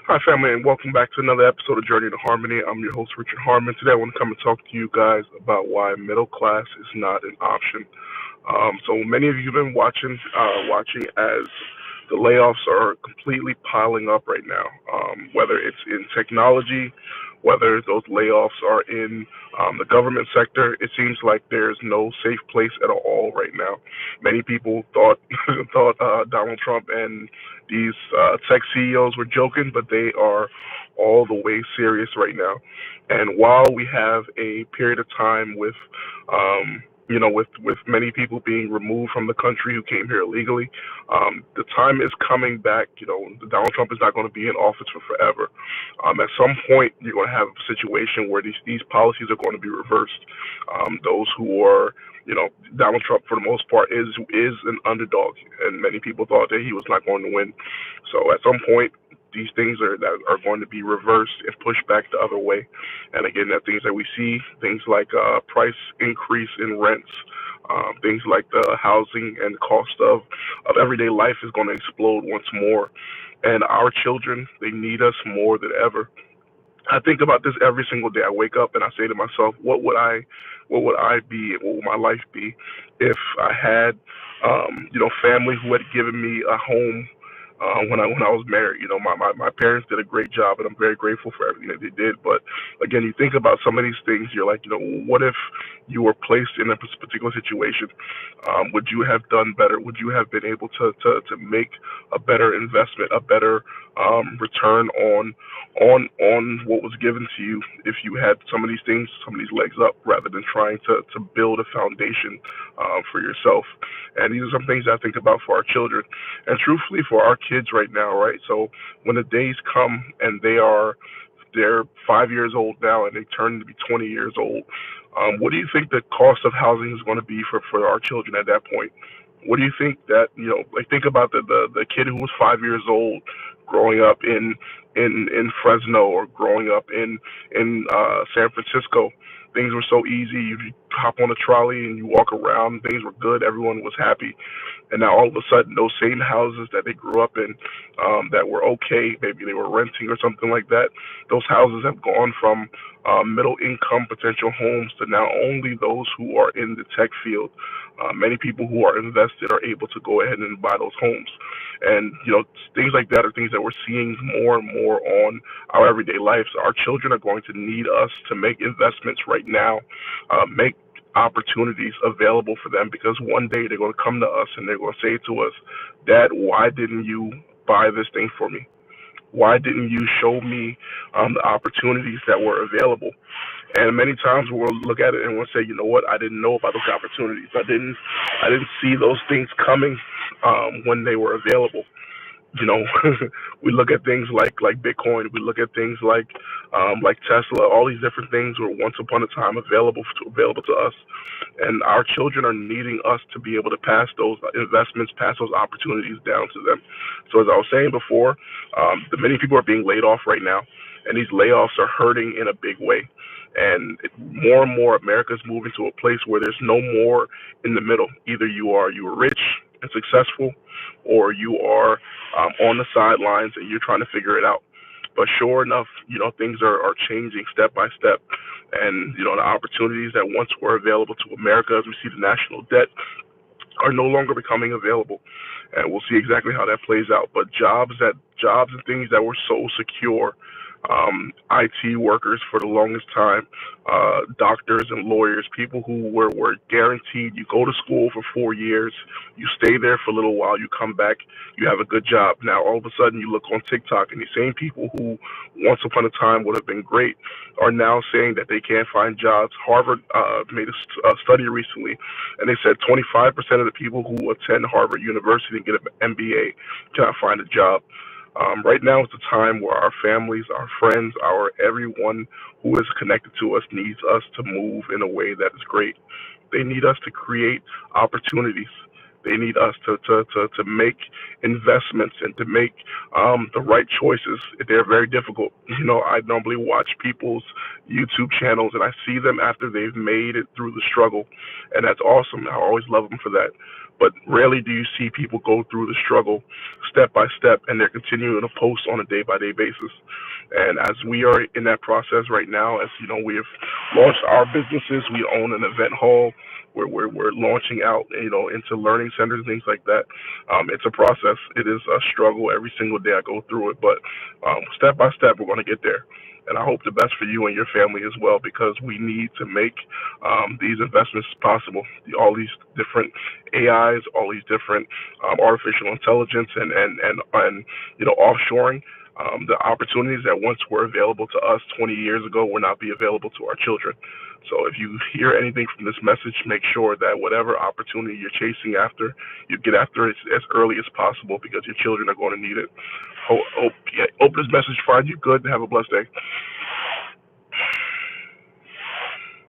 Hi, family, and welcome back to another episode of Journey to Harmony. I'm your host, Richard Harmon. Today, I want to come and talk to you guys about why middle class is not an option. So many of you have been watching as the layoffs are completely piling up right now. Whether it's in technology, whether those layoffs are in the government sector, it seems like there's no safe place at all right now. Many people thought thought Donald Trump and these tech CEOs were joking, but they are all the way serious right now. And while we have a period of time with with many people being removed from the country who came here illegally. The time is coming back. Donald Trump is not going to be in office for forever. At some point, you're going to have a situation where these policies are going to be reversed. Those who are, Donald Trump for the most part is an underdog, and many people thought that he was not going to win. So at some point, these things that are going to be reversed and pushed back the other way. And again, the things that we see, things like price increase in rents, things like the housing and cost of everyday life is going to explode once more. And our children, they need us more than ever. I think about this every single day. I wake up and I say to myself, what would I be, what would my life be if I had, family who had given me a home when I was married. My parents did a great job, and I'm very grateful for everything that they did. But again, you think about some of these things, you're like, what if you were placed in a particular situation? Would you have done better? Would you have been able to make a better investment, a better return on what was given to you if you had some of these things, some of these legs up, rather than trying to build a foundation for yourself? And these are some things I think about for our children, and truthfully for our kids right now, right? So when the days come and they're 5 years old now and they turn to be 20 years old, what do you think the cost of housing is going to be for our children at that point? What do you think that, like, think about the kid who was 5 years old growing up in Fresno, or growing up in San Francisco. Things were so easy. You hop on a trolley and you walk around. Things were good. Everyone was happy. And now all of a sudden, those same houses that they grew up in, that were okay, maybe they were renting or something like that, those houses have gone from middle income potential homes to now only those who are in the tech field. Many people who are invested are able to go ahead and buy those homes. And, things like that are things that we're seeing more and more on our everyday lives. Our children are going to need us to make investments right now, make opportunities available for them, because one day they're going to come to us and they're going to say to us, Dad, why didn't you buy this thing for me? Why didn't you show me the opportunities that were available? And many times we'll look at it and we'll say, you know what, I didn't know about those opportunities. I didn't see those things coming when they were available. you know we look at things like Bitcoin. We look at things like Tesla. All these different things were once upon a time available to us, and our children are needing us to be able to pass those investments, pass those opportunities down to them. So as I was saying before, the many people are being laid off right now, and these layoffs are hurting in a big way. And more and more, America is moving to a place where there's no more in the middle. Either you are rich and successful, or you are on the sidelines and you're trying to figure it out. But sure enough, things are changing step by step. And, the opportunities that once were available to America, as we see the national debt, are no longer becoming available. And we'll see exactly how that plays out. But jobs and things that were so secure, IT workers for the longest time, doctors and lawyers, people who were guaranteed, you go to school for 4 years, you stay there for a little while, you come back, you have a good job. Now all of a sudden you look on TikTok, and these same people who once upon a time would have been great are now saying that they can't find jobs. Harvard made a study recently, and they said 25% of the people who attend Harvard University and get an MBA cannot find a job. Right now is the time where our families, our friends, our everyone who is connected to us needs us to move in a way that is great. They need us to create opportunities. They need us to make investments and to make the right choices. They're very difficult. I normally watch people's YouTube channels and I see them after they've made it through the struggle, and that's awesome. I always love them for that. But rarely do you see people go through the struggle step by step and they're continuing to post on a day by day basis. And as we are in that process right now, as we have launched our businesses, we own an event hall where we're launching out, into learning centers and things like that. It's a process. It is a struggle every single day I go through it, but step by step, we're going to get there. And I hope the best for you and your family as well, because we need to make these investments possible. All these different AIs, all these different artificial intelligence, and offshoring. The opportunities that once were available to us 20 years ago will not be available to our children. So if you hear anything from this message, make sure that whatever opportunity you're chasing after, you get after it as early as possible, because your children are going to need it. Hope this message finds you good, and have a blessed day.